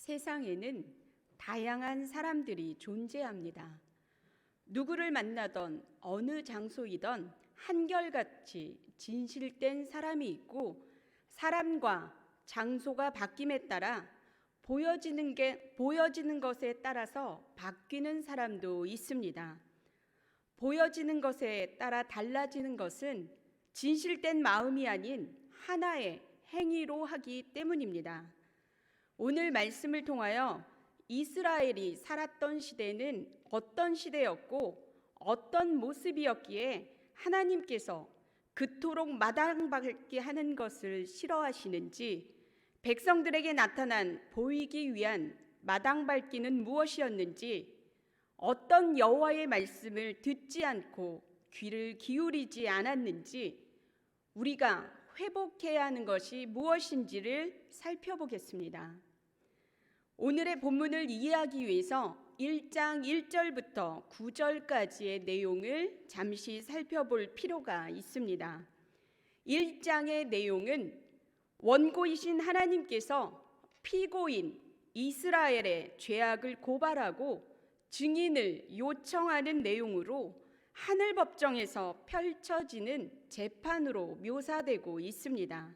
세상에는 다양한 사람들이 존재합니다. 누구를 만나던 어느 장소이던 한결같이 진실된 사람이 있고, 사람과 장소가 바뀜에 따라 보여지는 것에 따라서 바뀌는 사람도 있습니다. 보여지는 것에 따라 달라지는 것은 진실된 마음이 아닌 하나의 행위로 하기 때문입니다. 오늘 말씀을 통하여 이스라엘이 살았던 시대는 어떤 시대였고 어떤 모습이었기에 하나님께서 그토록 마당밟게 하는 것을 싫어하시는지, 백성들에게 나타난 보이기 위한 마당밟기는 무엇이었는지, 어떤 여호와의 말씀을 듣지 않고 귀를 기울이지 않았는지, 우리가 회복해야 하는 것이 무엇인지를 살펴보겠습니다. 오늘의 본문을 이해하기 위해서 1장 1절부터 9절까지의 내용을 잠시 살펴볼 필요가 있습니다. 1장의 내용은 원고이신 하나님께서 피고인 이스라엘의 죄악을 고발하고 증인을 요청하는 내용으로 하늘 법정에서 펼쳐지는 재판으로 묘사되고 있습니다.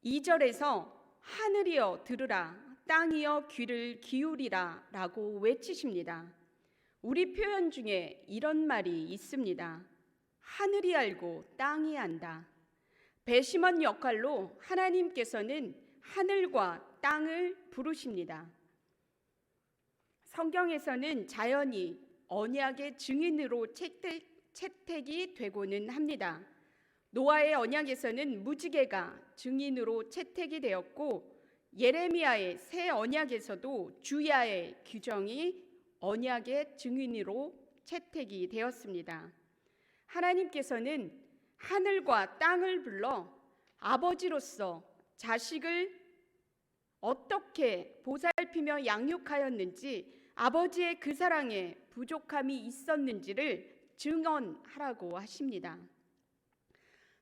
2절에서 하늘이여 들으라, 땅이여 귀를 기울이라 라고 외치십니다. 우리 표현 중에 이런 말이 있습니다. 하늘이 알고 땅이 안다. 배심원 역할로 하나님께서는 하늘과 땅을 부르십니다. 성경에서는 자연이 언약의 증인으로 채택이 되고는 합니다. 노아의 언약에서는 무지개가 증인으로 채택이 되었고, 예레미야의 새 언약에서도 주야의 규정이 언약의 증인으로 채택이 되었습니다. 하나님께서는 하늘과 땅을 불러 아버지로서 자식을 어떻게 보살피며 양육하였는지, 아버지의 그 사랑에 부족함이 있었는지를 증언하라고 하십니다.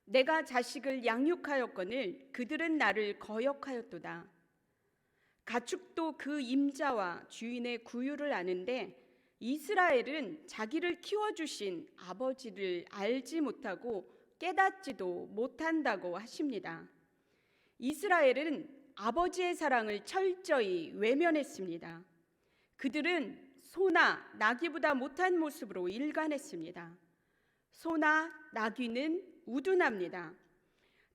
내가 자식을 양육하였거늘 그들은 나를 거역하였도다. 가축도 그 임자와 주인의 구유를 아는데 이스라엘은 자기를 키워주신 아버지를 알지 못하고 깨닫지도 못한다고 하십니다. 이스라엘은 아버지의 사랑을 철저히 외면했습니다. 그들은 소나 나귀보다 못한 모습으로 일관했습니다. 소나 나귀는 우둔합니다.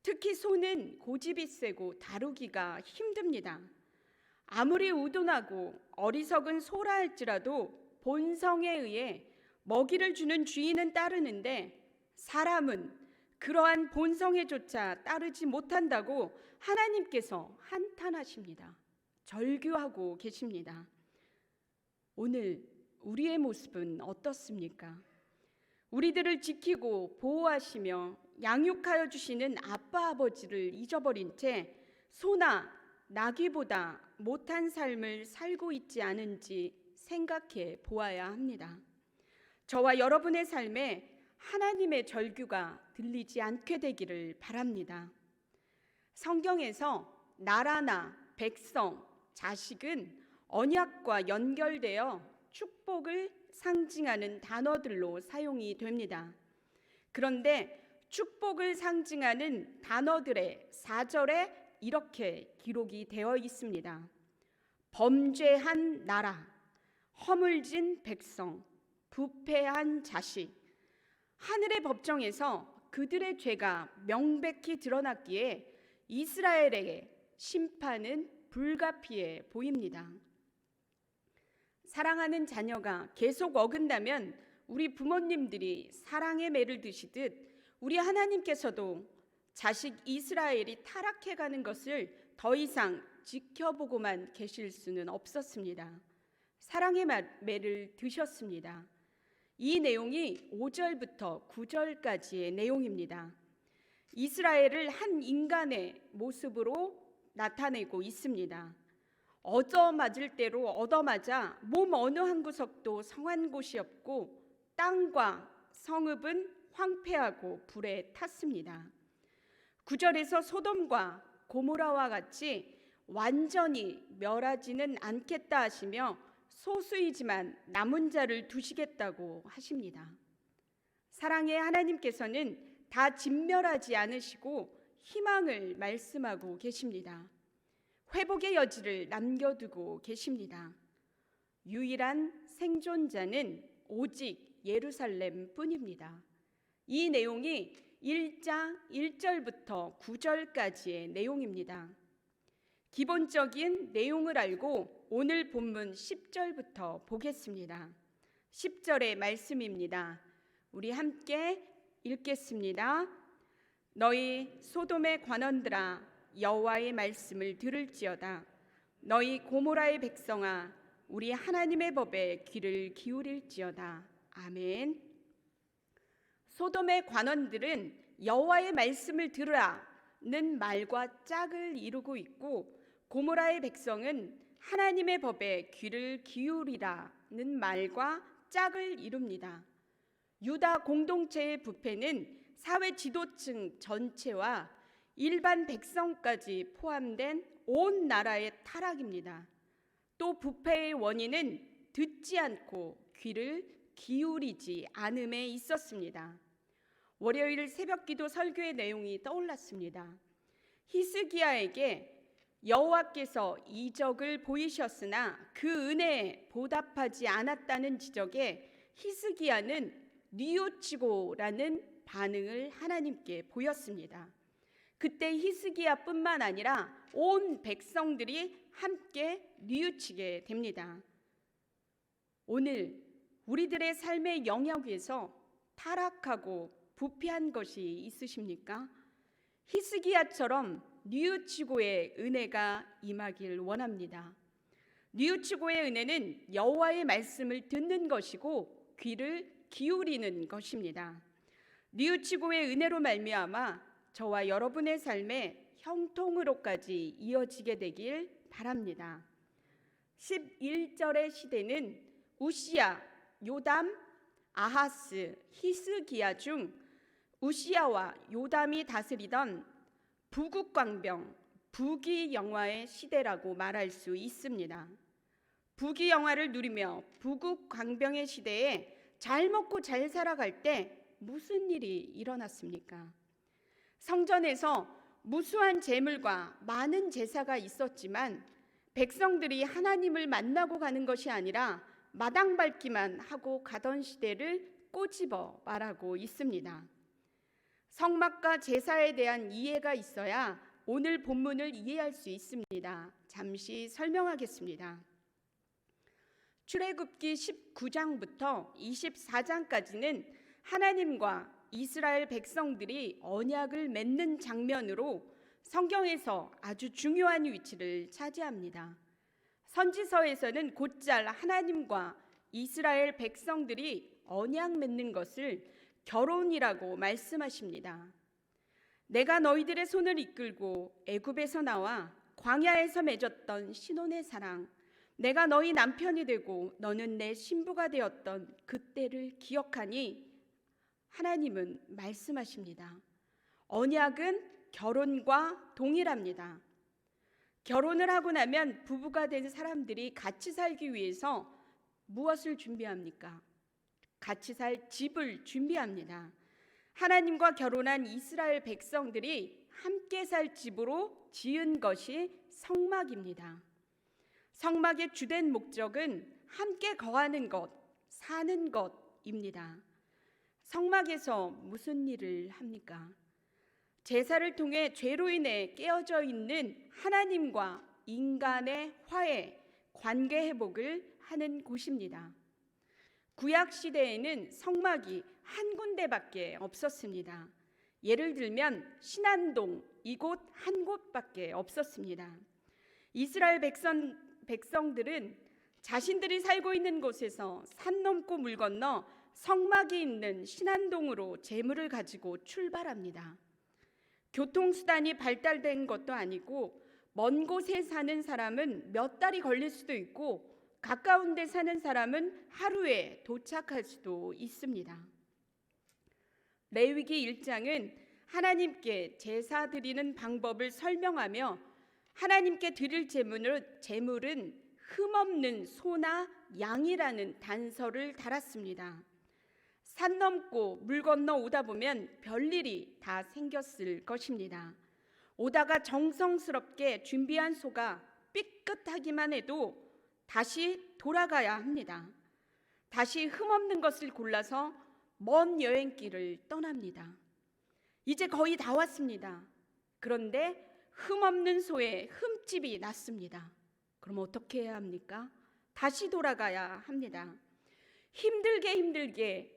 특히 소는 고집이 세고 다루기가 힘듭니다. 아무리 우둔하고 어리석은 소라 할지라도 본성에 의해 먹이를 주는 주인은 따르는데, 사람은 그러한 본성에조차 따르지 못한다고 하나님께서 한탄하십니다. 절규하고 계십니다. 오늘 우리의 모습은 어떻습니까? 우리들을 지키고 보호하시며 양육하여 주시는 아빠 아버지를 잊어버린 채 소나 나귀보다 못한 삶을 살고 있지 않은지 생각해 보아야 합니다. 저와 여러분의 삶에 하나님의 절규가 들리지 않게 되기를 바랍니다. 성경에서 나라나 백성, 자식은 언약과 연결되어 축복을 상징하는 단어들로 사용이 됩니다. 그런데 축복을 상징하는 단어들의 4절에 이렇게 기록이 되어 있습니다. 범죄한 나라, 허물진 백성, 부패한 자식. 하늘의 법정에서 그들의 죄가 명백히 드러났기에 이스라엘에게 심판은 불가피해 보입니다. 사랑하는 자녀가 계속 어긴다면 우리 부모님들이 사랑의 매를 드시듯 우리 하나님께서도 자식 이스라엘이 타락해가는 것을 더 이상 지켜보고만 계실 수는 없었습니다. 사랑의 매를 드셨습니다. 이 내용이 5절부터 9절까지의 내용입니다. 이스라엘을 한 인간의 모습으로 나타내고 있습니다. 얻어맞을 대로 얻어맞아 몸 어느 한 구석도 성한 곳이 없고 땅과 성읍은 황폐하고 불에 탔습니다. 9절에서 소돔과 고모라와 같이 완전히 멸하지는 않겠다 하시며 소수이지만 남은 자를 두시겠다고 하십니다. 사랑의 하나님께서는 다 진멸하지 않으시고 희망을 말씀하고 계십니다. 회복의 여지를 남겨두고 계십니다. 유일한 생존자는 오직 예루살렘 뿐입니다. 이 내용이 1장 1절부터 9절까지의 내용입니다. 기본적인 내용을 알고 오늘 본문 10절부터 보겠습니다. 10절의 말씀입니다. 우리 함께 읽겠습니다. 너희 소돔의 관원들아 여호와의 말씀을 들을지어다. 너희 고모라의 백성아 우리 하나님의 법에 귀를 기울일지어다. 아멘. 소돔의 관원들은 여호와의 말씀을 들으라는 말과 짝을 이루고 있고, 고모라의 백성은 하나님의 법에 귀를 기울이라는 말과 짝을 이룹니다. 유다 공동체의 부패는 사회 지도층 전체와 일반 백성까지 포함된 온 나라의 타락입니다. 또 부패의 원인은 듣지 않고 귀를 기울이지 않음에 있었습니다. 월요일 새벽기도 설교의 내용이 떠올랐습니다. 히스기야에게 여호와께서 이적을 보이셨으나 그 은혜에 보답하지 않았다는 지적에 히스기야는 뉘우치고라는 반응을 하나님께 보였습니다. 그때 히스기야뿐만 아니라 온 백성들이 함께 뉘우치게 됩니다. 오늘 우리들의 삶의 영역에서 타락하고 부패한 것이 있으십니까? 히스기야처럼 뉘우치고의 은혜가 임하길 원합니다. 뉘우치고의 은혜는 여호와의 말씀을 듣는 것이고 귀를 기울이는 것입니다. 뉘우치고의 은혜로 말미암아 저와 여러분의 삶에 형통으로까지 이어지게 되길 바랍니다. 11절의 시대는 우시야, 요담, 아하스, 히스기야 중 우시야와 요담이 다스리던 부국광병, 부귀영화의 시대라고 말할 수 있습니다. 부귀영화를 누리며 부국광병의 시대에 잘 먹고 잘 살아갈 때 무슨 일이 일어났습니까? 성전에서 무수한 제물과 많은 제사가 있었지만 백성들이 하나님을 만나고 가는 것이 아니라 마당 밟기만 하고 가던 시대를 꼬집어 말하고 있습니다. 성막과 제사에 대한 이해가 있어야 오늘 본문을 이해할 수 있습니다. 잠시 설명하겠습니다. 출애굽기 19장부터 24장까지는 하나님과 이스라엘 백성들이 언약을 맺는 장면으로 성경에서 아주 중요한 위치를 차지합니다. 선지서에서는 곧잘 하나님과 이스라엘 백성들이 언약 맺는 것을 결혼이라고 말씀하십니다. 내가 너희들의 손을 이끌고 애굽에서 나와 광야에서 맺었던 신혼의 사랑, 내가 너희 남편이 되고 너는 내 신부가 되었던 그때를 기억하니 하나님은 말씀하십니다. 언약은 결혼과 동일합니다. 결혼을 하고 나면 부부가 된 사람들이 같이 살기 위해서 무엇을 준비합니까? 같이 살 집을 준비합니다. 하나님과 결혼한 이스라엘 백성들이 함께 살 집으로 지은 것이 성막입니다. 성막의 주된 목적은 함께 거하는 것, 사는 것입니다. 성막에서 무슨 일을 합니까? 제사를 통해 죄로 인해 깨어져 있는 하나님과 인간의 화해, 관계 회복을 하는 곳입니다. 구약 시대에는 성막이 한 군데밖에 없었습니다. 예를 들면 신안동, 이곳 한 곳밖에 없었습니다. 이스라엘 백성들은 자신들이 살고 있는 곳에서 산 넘고 물 건너 성막이 있는 신안동으로 제물을 가지고 출발합니다. 교통수단이 발달된 것도 아니고 먼 곳에 사는 사람은 몇 달이 걸릴 수도 있고 가까운 데 사는 사람은 하루에 도착할 수도 있습니다. 레위기 1장은 하나님께 제사 드리는 방법을 설명하며 하나님께 드릴 제물은 흠없는 소나 양이라는 단서를 달았습니다. 산 넘고 물 건너 오다 보면 별일이 다 생겼을 것입니다. 오다가 정성스럽게 준비한 소가 삐끗하기만 해도 다시 돌아가야 합니다. 다시 흠없는 것을 골라서 먼 여행길을 떠납니다. 이제 거의 다 왔습니다. 그런데 흠없는 소에 흠집이 났습니다. 그럼 어떻게 해야 합니까? 다시 돌아가야 합니다. 힘들게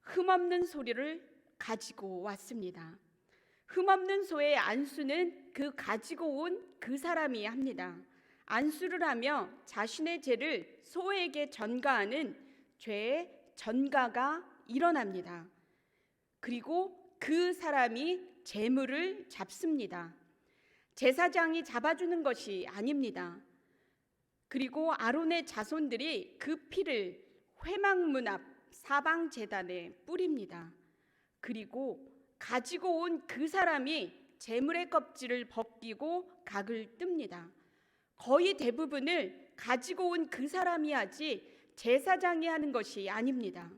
흠없는 소리를 가지고 왔습니다. 흠없는 소의 안수는 그 가지고 온 그 사람이 합니다. 안수를 하며 자신의 죄를 소에게 전가하는 죄의 전가가 일어납니다. 그리고 그 사람이 제물을 잡습니다. 제사장이 잡아주는 것이 아닙니다. 그리고 아론의 자손들이 그 피를 회막문 앞 사방 제단에 뿌립니다. 그리고 가지고 온 그 사람이 제물의 껍질을 벗기고 각을 뜹니다. 거의 대부분을 가지고 온 그 사람이 하지 제사장이 하는 것이 아닙니다.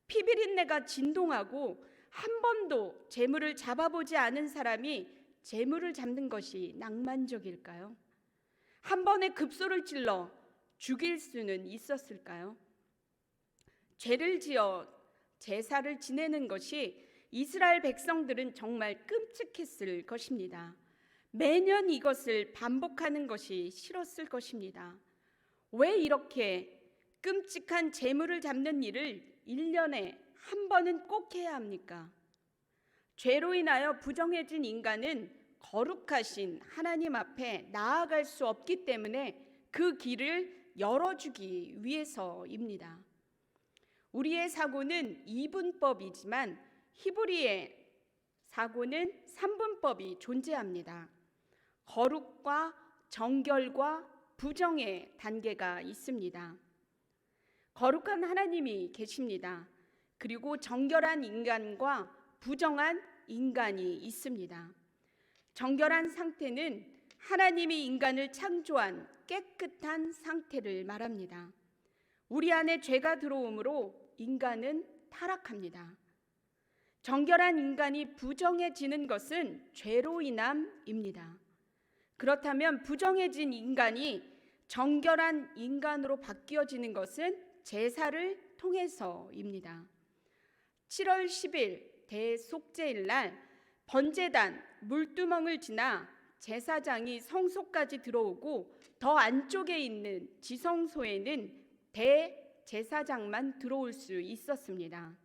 피비린내가 진동하고 한 번도 제물을 잡아보지 않은 사람이 제물을 잡는 것이 낭만적일까요? 한 번에 급소를 찔러 죽일 수는 있었을까요? 죄를 지어 제사를 지내는 것이 이스라엘 백성들은 정말 끔찍했을 것입니다. 매년 이것을 반복하는 것이 싫었을 것입니다. 왜 이렇게 끔찍한 제물을 잡는 일을 1년에 한 번은 꼭 해야 합니까? 죄로 인하여 부정해진 인간은 거룩하신 하나님 앞에 나아갈 수 없기 때문에 그 길을 열어주기 위해서입니다. 우리의 사고는 2분법이지만 히브리의 사고는 3분법이 존재합니다. 거룩과 정결과 부정의 단계가 있습니다. 거룩한 하나님이 계십니다. 그리고 정결한 인간과 부정한 인간이 있습니다. 정결한 상태는 하나님이 인간을 창조한 깨끗한 상태를 말합니다. 우리 안에 죄가 들어오므로 인간은 타락합니다. 정결한 인간이 부정해지는 것은 죄로 인함입니다. 그렇다면 부정해진 인간이 정결한 인간으로 바뀌어지는 것은 제사를 통해서입니다. 7월 10일 대속죄일 날 번제단 물두멍을 지나 제사장이 성소까지 들어오고 더 안쪽에 있는 지성소에는 대제사장만 들어올 수 있었습니다.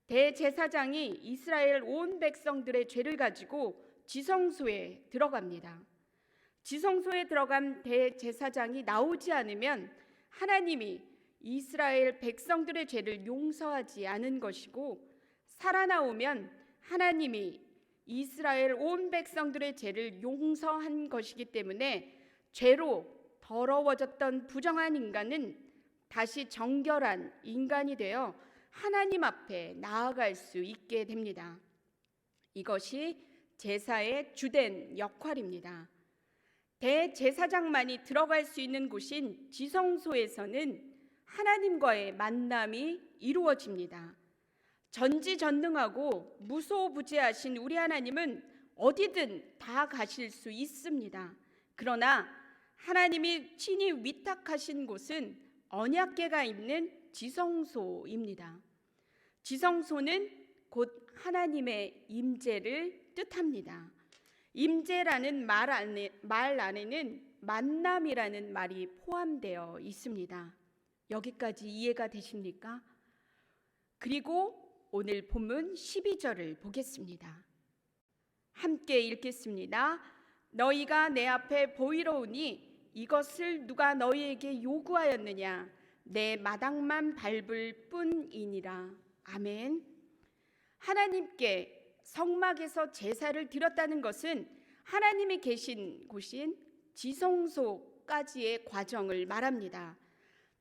대제사장이 이스라엘 온 백성들의 죄를 가지고 지성소에 들어갑니다. 지성소에 들어간 대제사장이 나오지 않으면 하나님이 이스라엘 백성들의 죄를 용서하지 않은 것이고, 살아나오면 하나님이 이스라엘 온 백성들의 죄를 용서한 것이기 때문에 죄로 더러워졌던 부정한 인간은 다시 정결한 인간이 되어 하나님 앞에 나아갈 수 있게 됩니다. 이것이 제사의 주된 역할입니다. 대제사장만이 들어갈 수 있는 곳인 지성소에서는 하나님과의 만남이 이루어집니다. 전지전능하고 무소부재하신 우리 하나님은 어디든 다 가실 수 있습니다. 그러나 하나님이 친히 위탁하신 곳은 언약궤가 있는 지성소입니다. 지성소는 곧 하나님의 임재를 뜻합니다. 임재라는 말 안에는 만남이라는 말이 포함되어 있습니다. 여기까지 이해가 되십니까? 그리고 오늘 본문 12절을 보겠습니다. 함께 읽겠습니다. 너희가 내 앞에 보이러 오니 이것을 누가 너희에게 요구하였느냐? 내 마당만 밟을 뿐이니라. 아멘. 하나님께 성막에서 제사를 드렸다는 것은 하나님이 계신 곳인 지성소까지의 과정을 말합니다.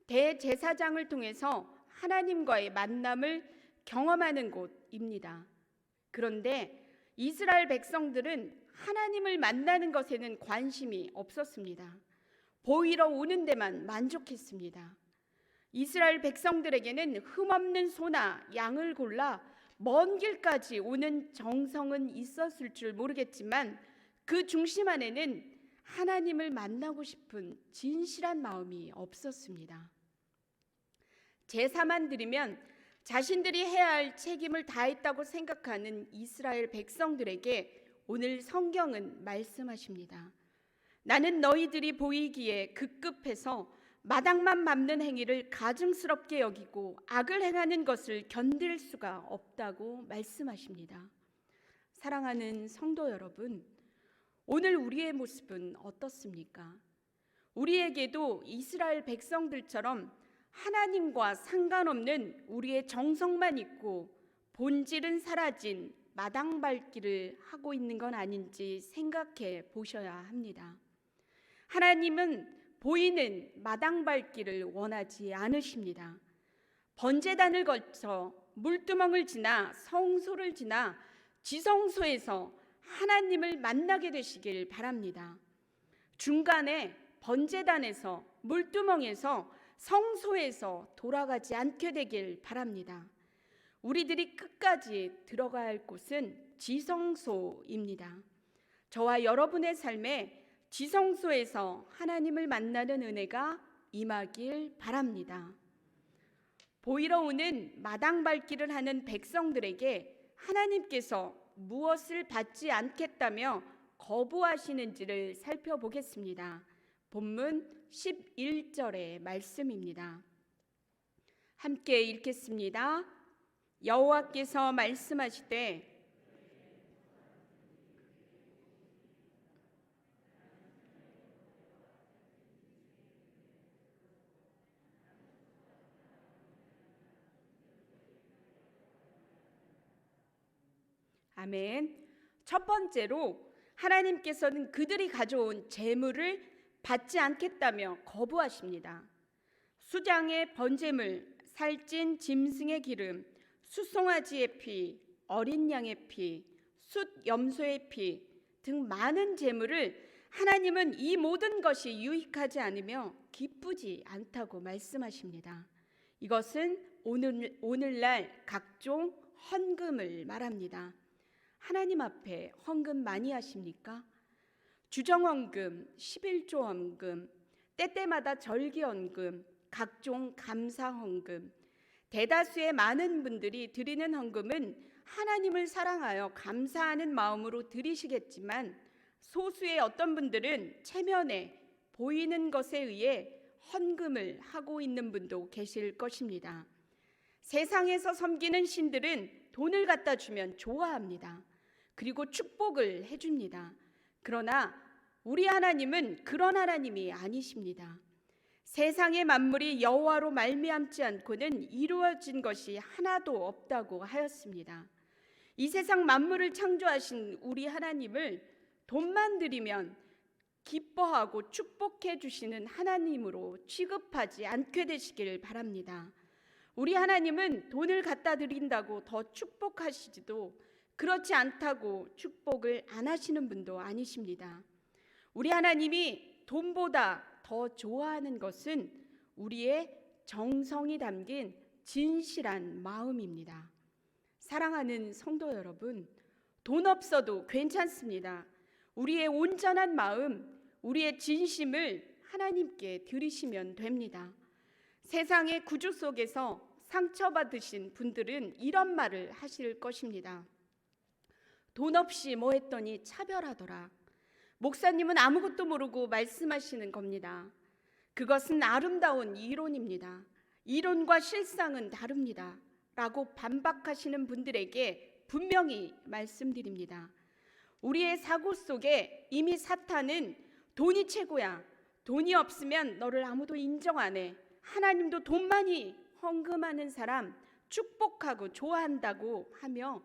대제사장을 통해서 하나님과의 만남을 경험하는 곳입니다. 그런데 이스라엘 백성들은 하나님을 만나는 것에는 관심이 없었습니다. 보이러 오는 데만 만족했습니다. 이스라엘 백성들에게는 흠없는 소나 양을 골라 먼 길까지 오는 정성은 있었을 줄 모르겠지만 그 중심 안에는 하나님을 만나고 싶은 진실한 마음이 없었습니다. 제사만 드리면 자신들이 해야 할 책임을 다했다고 생각하는 이스라엘 백성들에게 오늘 성경은 말씀하십니다. 나는 너희들이 보이기에 급급해서 마당만 밟는 행위를 가증스럽게 여기고 악을 행하는 것을 견딜 수가 없다고 말씀하십니다. 사랑하는 성도 여러분, 오늘 우리의 모습은 어떻습니까? 우리에게도 이스라엘 백성들처럼 하나님과 상관없는 우리의 정성만 있고 본질은 사라진 마당 밟기를 하고 있는 건 아닌지 생각해 보셔야 합니다. 하나님은 보이는 마당 밟기를 원하지 않으십니다. 번제단을 거쳐 물두멍을 지나 성소를 지나 지성소에서 하나님을 만나게 되시길 바랍니다. 중간에 번제단에서 물두멍에서 성소에서 돌아가지 않게 되길 바랍니다. 우리들이 끝까지 들어가야 할 곳은 지성소입니다. 저와 여러분의 삶에 지성소에서 하나님을 만나는 은혜가 임하길 바랍니다. 보이러 오는 마당 밟기를 하는 백성들에게 하나님께서 무엇을 받지 않겠다며 거부하시는지를 살펴보겠습니다. 본문 11절의 말씀입니다. 함께 읽겠습니다. 여호와께서 말씀하시되 아멘. 첫 번째로 하나님께서는 그들이 가져온 제물을 받지 않겠다며 거부하십니다. 수장의 번제물, 살찐 짐승의 기름, 숫송아지의 피, 어린 양의 피, 숫 염소의 피 등 많은 제물을 하나님은 이 모든 것이 유익하지 않으며 기쁘지 않다고 말씀하십니다. 이것은 오늘날 각종 헌금을 말합니다. 하나님 앞에 헌금 많이 하십니까? 주정헌금, 11조 헌금, 때때마다 절기헌금, 각종 감사헌금, 대다수의 많은 분들이 드리는 헌금은 하나님을 사랑하여 감사하는 마음으로 드리시겠지만 소수의 어떤 분들은 체면에 보이는 것에 의해 헌금을 하고 있는 분도 계실 것입니다. 세상에서 섬기는 신들은 돈을 갖다 주면 좋아합니다. 그리고 축복을 해줍니다. 그러나 우리 하나님은 그런 하나님이 아니십니다. 세상의 만물이 여호와로 말미암지 않고는 이루어진 것이 하나도 없다고 하였습니다. 이 세상 만물을 창조하신 우리 하나님을 돈만 드리면 기뻐하고 축복해 주시는 하나님으로 취급하지 않게 되시길 바랍니다. 우리 하나님은 돈을 갖다 드린다고 더 축복하시지도 그렇지 않다고 축복을 안 하시는 분도 아니십니다. 우리 하나님이 돈보다 더 좋아하는 것은 우리의 정성이 담긴 진실한 마음입니다. 사랑하는 성도 여러분, 돈 없어도 괜찮습니다. 우리의 온전한 마음, 우리의 진심을 하나님께 드리시면 됩니다. 세상의 구주 속에서 상처받으신 분들은 이런 말을 하실 것입니다. 돈 없이 뭐 했더니 차별하더라. 목사님은 아무것도 모르고 말씀하시는 겁니다. 그것은 아름다운 이론입니다. 이론과 실상은 다릅니다. 라고 반박하시는 분들에게 분명히 말씀드립니다. 우리의 사고 속에 이미 사탄은 돈이 최고야. 돈이 없으면 너를 아무도 인정 안 해. 하나님도 돈 많이 헌금하는 사람 축복하고 좋아한다고 하며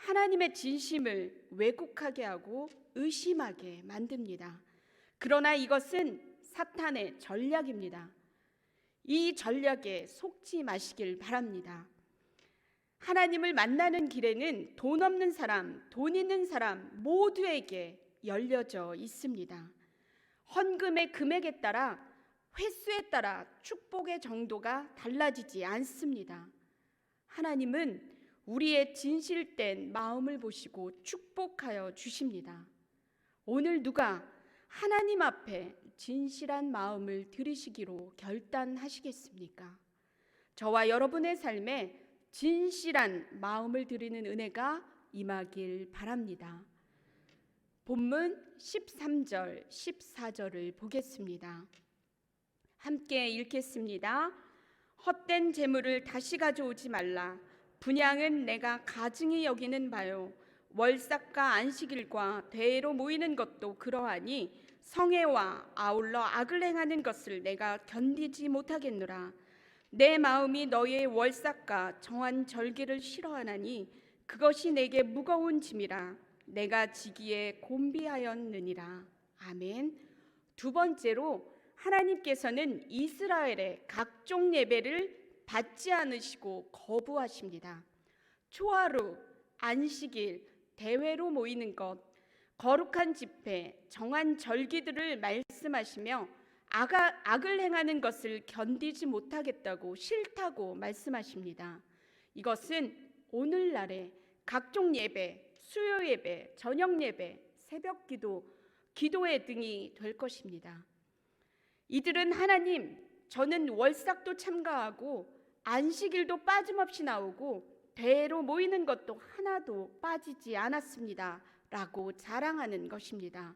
하나님의 진심을 왜곡하게 하고 의심하게 만듭니다. 그러나 이것은 사탄의 전략입니다. 이 전략에 속지 마시길 바랍니다. 하나님을 만나는 길에는 돈 없는 사람, 돈 있는 사람 모두에게 열려져 있습니다. 헌금의 금액에 따라, 횟수에 따라 축복의 정도가 달라지지 않습니다. 하나님은 우리의 진실된 마음을 보시고 축복하여 주십니다. 오늘 누가 하나님 앞에 진실한 마음을 드리시기로 결단하시겠습니까? 저와 여러분의 삶에 진실한 마음을 드리는 은혜가 임하길 바랍니다. 본문 13절, 14절을 보겠습니다. 함께 읽겠습니다. 헛된 재물을 다시 가져오지 말라. 분향은 내가 가증히 여기는 바요. 월삭과 안식일과 대회로 모이는 것도 그러하니 성회와 아울러 악을 행하는 것을 내가 견디지 못하겠노라. 내 마음이 너의 월삭과 정한 절기를 싫어하나니 그것이 내게 무거운 짐이라. 내가 지기에 곤비하였느니라. 아멘. 두 번째로 하나님께서는 이스라엘의 각종 예배를 받지 않으시고 거부하십니다. 초하루, 안식일, 대회로 모이는 것, 거룩한 집회, 정한 절기들을 말씀하시며 악을 행하는 것을 견디지 못하겠다고 싫다고 말씀하십니다. 이것은 오늘날의 각종 예배, 수요 예배, 저녁 예배, 새벽 기도, 기도회 등이 될 것입니다. 이들은 하나님, 저는 월삭도 참가하고 안식일도 빠짐없이 나오고 대회로 모이는 것도 하나도 빠지지 않았습니다 라고 자랑하는 것입니다.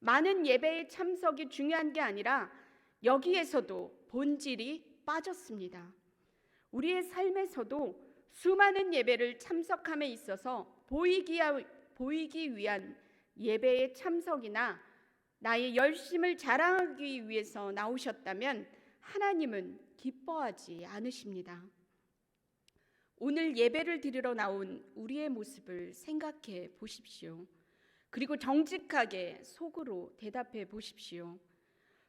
많은 예배에 참석이 중요한 게 아니라 여기에서도 본질이 빠졌습니다. 우리의 삶에서도 수많은 예배를 참석함에 있어서 보이기 위한 예배의 참석이나 나의 열심을 자랑하기 위해서 나오셨다면 하나님은 기뻐하지 않으십니다. 오늘 예배를 드리러 나온 우리의 모습을 생각해 보십시오. 그리고 정직하게 속으로 대답해 보십시오.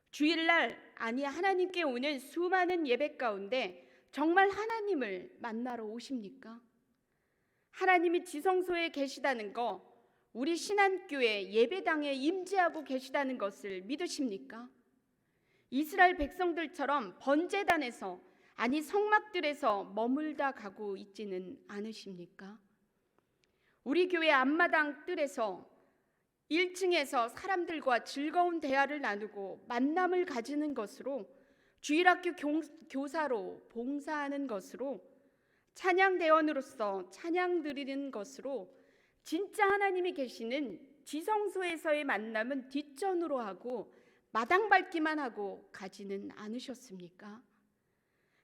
주일날, 아니 하나님께 오는 수많은 예배 가운데 정말 하나님을 만나러 오십니까? 하나님이 지성소에 계시다는 거, 우리 신안교회 예배당에 임재하고 계시다는 것을 믿으십니까? 이스라엘 백성들처럼 번제단에서, 아니 성막들에서 머물다 가고 있지는 않으십니까? 우리 교회 앞마당 뜰에서 1층에서 사람들과 즐거운 대화를 나누고 만남을 가지는 것으로, 주일학교 교사로 봉사하는 것으로, 찬양대원으로서 찬양 드리는 것으로 진짜 하나님이 계시는 지성소에서의 만남은 뒷전으로 하고 마당 밟기만 하고 가지는 않으셨습니까?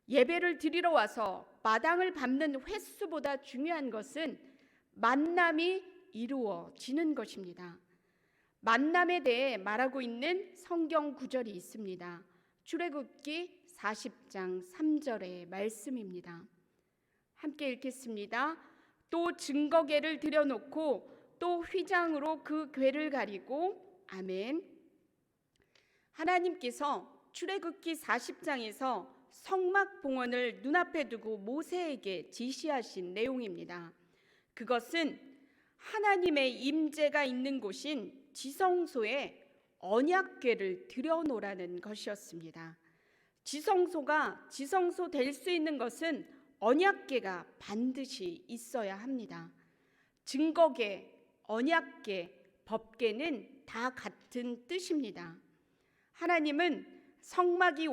예배를 드리러 와서 마당을 밟는 횟수보다 중요한 것은 만남이 이루어지는 것입니다. 만남에 대해 말하고 있는 성경 구절이 있습니다. 출애굽기 40장 3절의 말씀입니다. 함께 읽겠습니다. 또 증거궤를 들여놓고 또 휘장으로 그 궤를 가리고. 아멘. 하나님께서 출애굽기 40장에서 성막 봉헌을 눈앞에 두고 모세에게 지시하신 내용입니다. 그것은 하나님의 임재가 있는 곳인 지성소에 언약궤를 들여놓으라는 것이었습니다. 지성소가 지성소 될 수 있는 것은 언약궤가 반드시 있어야 합니다. 증거궤, 언약궤, 법궤는 다 같은 뜻입니다. 하나님은 성막이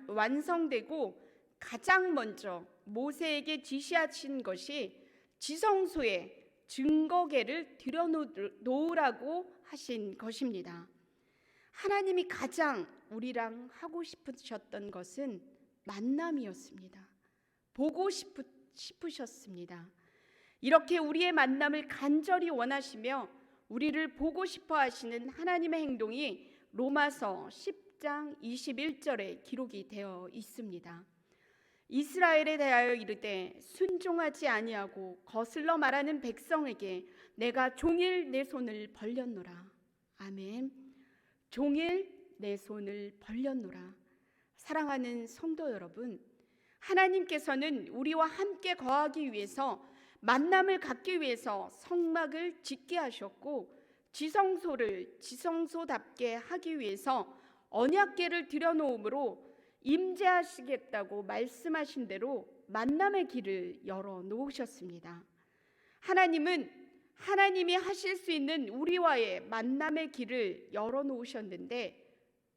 완성되고 가장 먼저 모세에게 지시하신 것이 지성소에 증거궤를 들여놓으라고 하신 것입니다. 하나님이 가장 우리랑 하고 싶으셨던 것은 만남이었습니다. 보고 싶으셨습니다. 이렇게 우리의 만남을 간절히 원하시며 우리를 보고 싶어 하시는 하나님의 행동이 로마서 10장 21절에 기록이 되어 있습니다. 이스라엘에 대하여 이르되 순종하지 아니하고 거슬러 말하는 백성에게 내가 종일 내 손을 벌렸노라. 아멘. 종일 내 손을 벌렸노라. 사랑하는 성도 여러분, 하나님께서는 우리와 함께 거하기 위해서, 만남을 갖기 위해서 성막을 짓게 하셨고 지성소를 지성소답게 하기 위해서 언약궤를 들여놓음으로 임재하시겠다고 말씀하신 대로 만남의 길을 열어 놓으셨습니다. 하나님은 하나님이 하실 수 있는 우리와의 만남의 길을 열어 놓으셨는데,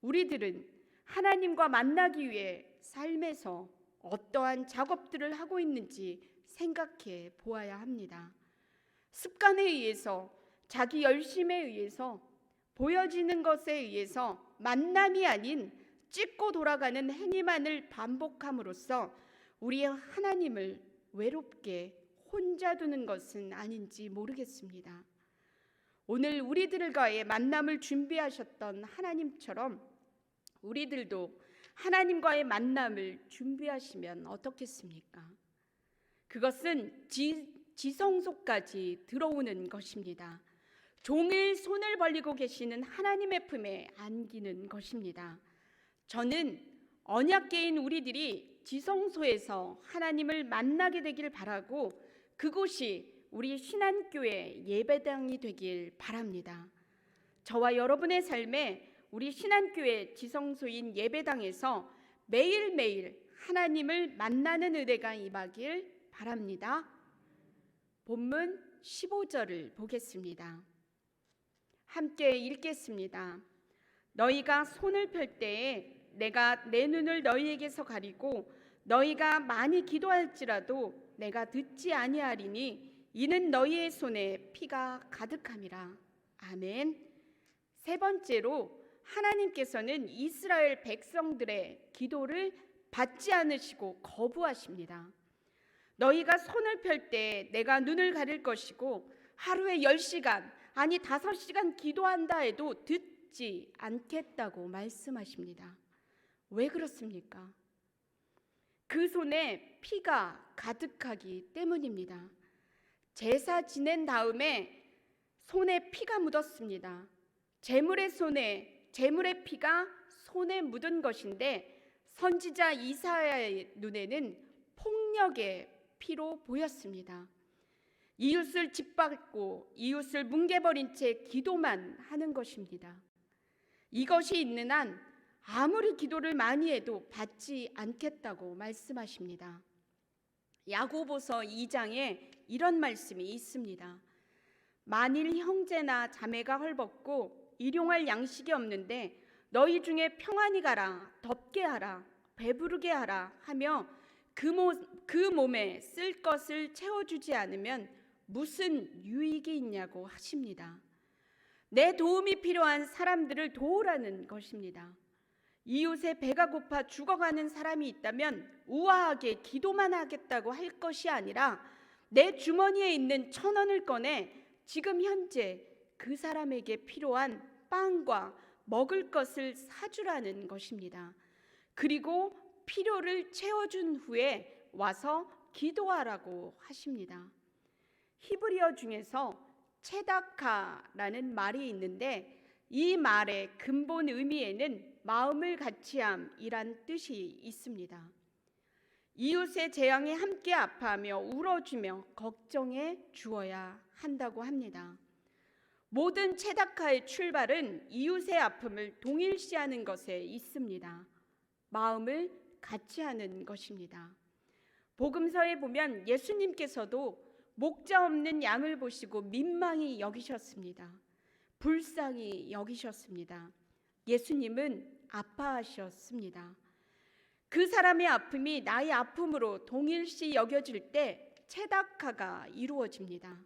우리들은 하나님과 만나기 위해 삶에서 어떠한 작업들을 하고 있는지 생각해 보아야 합니다. 습관에 의해서, 자기 열심에 의해서, 보여지는 것에 의해서 만남이 아닌 찍고 돌아가는 행위만을 반복함으로써 우리의 하나님을 외롭게 혼자 두는 것은 아닌지 모르겠습니다. 오늘 우리들과의 만남을 준비하셨던 하나님처럼 우리들도 하나님과의 만남을 준비하시면 어떻겠습니까? 그것은 지성소까지 들어오는 것입니다. 종일 손을 벌리고 계시는 하나님의 품에 안기는 것입니다. 저는 언약궤인 우리들이 지성소에서 하나님을 만나게 되길 바라고, 그곳이 우리 신안교회 예배당이 되길 바랍니다. 저와 여러분의 삶에 우리 신안교회 지성소인 예배당에서 매일매일 하나님을 만나는 은혜가 임하길 바랍니다. 본문 15절을 보겠습니다. 함께 읽겠습니다. 너희가 손을 펼 때에 내가 내 눈을 너희에게서 가리고 너희가 많이 기도할지라도 내가 듣지 아니하리니 이는 너희의 손에 피가 가득함이라. 아멘. 세 번째로, 하나님께서는 이스라엘 백성들의 기도를 받지 않으시고 거부하십니다. 너희가 손을 펼 때 내가 눈을 가릴 것이고 하루에 10시간 아니 5시간 기도한다 해도 듣지 않겠다고 말씀하십니다. 왜 그렇습니까? 그 손에 피가 가득하기 때문입니다. 제사 지낸 다음에 손에 피가 묻었습니다. 제물의 피가 손에 묻은 것인데, 선지자 이사야의 눈에는 폭력의 피로 보였습니다. 이웃을 짓밟고 이웃을 뭉개버린 채 기도만 하는 것입니다. 이것이 있는 한 아무리 기도를 많이 해도 받지 않겠다고 말씀하십니다. 야고보서 2장에 이런 말씀이 있습니다. 만일 형제나 자매가 헐벗고 일용할 양식이 없는데 너희 중에 평안히 가라, 덥게 하라, 배부르게 하라 하며 그 몸에 쓸 것을 채워주지 않으면 무슨 유익이 있냐고 하십니다. 내 도움이 필요한 사람들을 도우라는 것입니다. 이웃의 배가 고파 죽어가는 사람이 있다면 우아하게 기도만 하겠다고 할 것이 아니라 내 주머니에 있는 1,000원을 꺼내 지금 현재 그 사람에게 필요한 빵과 먹을 것을 사주라는 것입니다. 그리고 필요를 채워준 후에 와서 기도하라고 하십니다. 히브리어 중에서 체다카라는 말이 있는데, 이 말의 근본 의미에는 마음을 같이함이란 뜻이 있습니다. 이웃의 재앙에 함께 아파하며 울어주며 걱정해 주어야 한다고 합니다. 모든 체다카의 출발은 이웃의 아픔을 동일시하는 것에 있습니다. 마음을 같이 하는 것입니다. 복음서에 보면 예수님께서도 목자 없는 양을 보시고 민망히 여기셨습니다. 불쌍히 여기셨습니다. 예수님은 아파하셨습니다. 그 사람의 아픔이 나의 아픔으로 동일시 여겨질 때 체다카가 이루어집니다.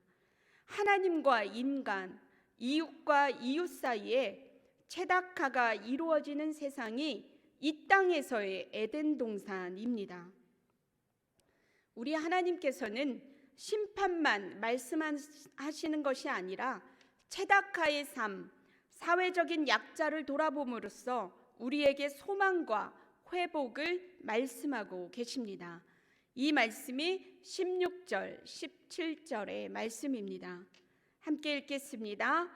하나님과 인간, 이웃과 이웃 사이에 체다카가 이루어지는 세상이 이 땅에서의 에덴 동산입니다. 우리 하나님께서는 심판만 말씀하시는 것이 아니라 체다카의 삶, 사회적인 약자를 돌아봄으로써 우리에게 소망과 회복을 말씀하고 계십니다. 이 말씀이 16절, 17절의 말씀입니다. 함께 읽겠습니다.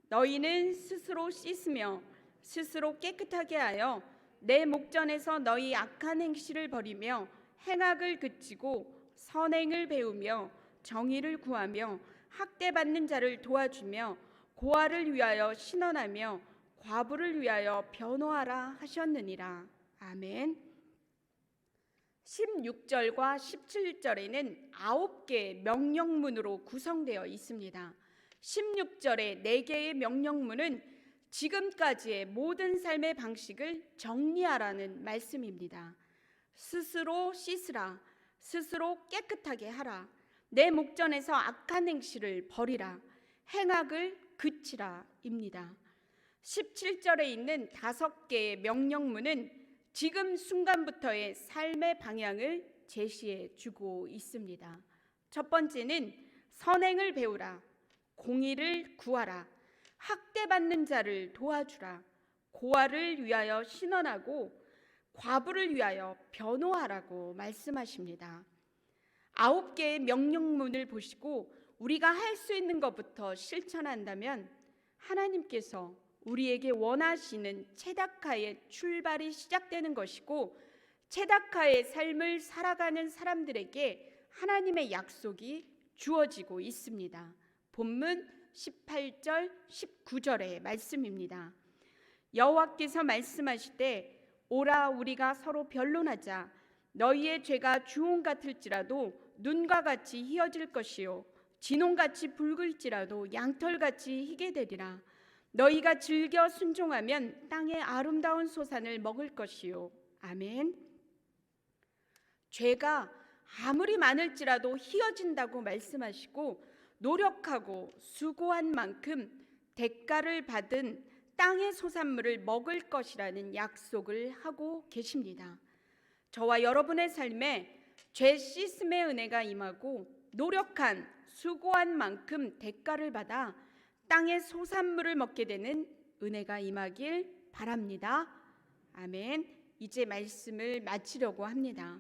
너희는 스스로 씻으며 스스로 깨끗하게 하여 내 목전에서 너희 악한 행실을 버리며 행악을 그치고 선행을 배우며 정의를 구하며 학대받는 자를 도와주며 고아를 위하여 신원하며 과부를 위하여 변호하라 하셨느니라. 아멘. 16절과 17절에는 9개의 명령문으로 구성되어 있습니다. 16절의 4개의 명령문은 지금까지의 모든 삶의 방식을 정리하라는 말씀입니다. 스스로 씻으라, 스스로 깨끗하게 하라, 내 목전에서 악한 행실을 버리라, 행악을 그치라 입니다. 17절에 있는 5개의 명령문은 지금 순간부터의 삶의 방향을 제시해 주고 있습니다. 첫 번째는 선행을 배우라, 공의를 구하라, 학대받는 자를 도와주라, 고아를 위하여 신원하고 과부를 위하여 변호하라고 말씀하십니다. 9개의 명령문을 보시고 우리가 할 수 있는 것부터 실천한다면 하나님께서 우리에게 원하시는 체다카의 출발이 시작되는 것이고, 체다카의 삶을 살아가는 사람들에게 하나님의 약속이 주어지고 있습니다. 본문 18절 19절의 말씀입니다. 여호와께서 말씀하시되 오라 우리가 서로 변론하자. 너희의 죄가 주홍 같을지라도 눈과 같이 희어질 것이요 진홍같이 붉을지라도 양털같이 희게 되리라. 너희가 즐겨 순종하면 땅의 아름다운 소산을 먹을 것이요. 아멘. 죄가 아무리 많을지라도 희어진다고 말씀하시고, 노력하고 수고한 만큼 대가를 받은 땅의 소산물을 먹을 것이라는 약속을 하고 계십니다. 저와 여러분의 삶에 죄 씻음의 은혜가 임하고 노력한 수고한 만큼 대가를 받아 땅의 소산물을 먹게 되는 은혜가 임하길 바랍니다. 아멘. 이제 말씀을 마치려고 합니다.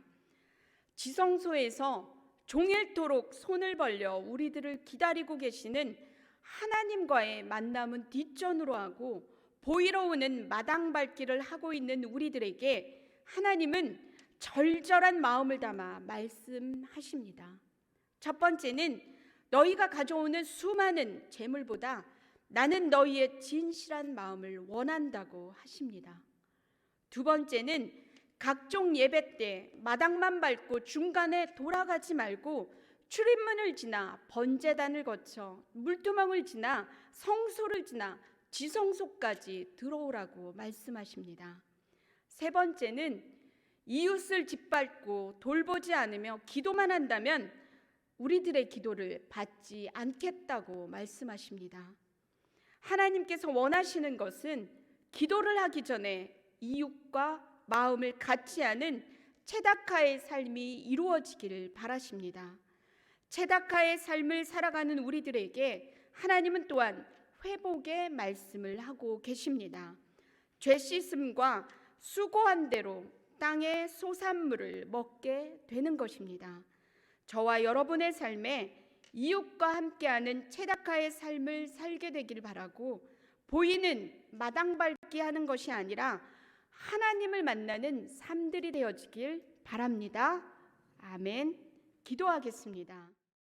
지성소에서 종일토록 손을 벌려 우리들을 기다리고 계시는 하나님과의 만남은 뒷전으로 하고 보이러 오는 마당 밟기를 하고 있는 우리들에게 하나님은 절절한 마음을 담아 말씀하십니다. 첫 번째는 너희가 가져오는 수많은 재물보다 나는 너희의 진실한 마음을 원한다고 하십니다. 두 번째는 각종 예배 때 마당만 밟고 중간에 돌아가지 말고 출입문을 지나 번제단을 거쳐 물두멍을 지나 성소를 지나 지성소까지 들어오라고 말씀하십니다. 세 번째는 이웃을 짓밟고 돌보지 않으며 기도만 한다면 우리들의 기도를 받지 않겠다고 말씀하십니다. 하나님께서 원하시는 것은 기도를 하기 전에 이웃과 마음을 같이 하는 체다카의 삶이 이루어지기를 바라십니다. 체다카의 삶을 살아가는 우리들에게 하나님은 또한 회복의 말씀을 하고 계십니다. 죄 씻음과 수고한 대로 땅의 소산물을 먹게 되는 것입니다. 저와 여러분의 삶에 이웃과 함께하는 체다카의 삶을 살게 되길 바라고, 보이는 마당 밟기 하는 것이 아니라 하나님을 만나는 삶들이 되어지길 바랍니다. 아멘. 기도하겠습니다.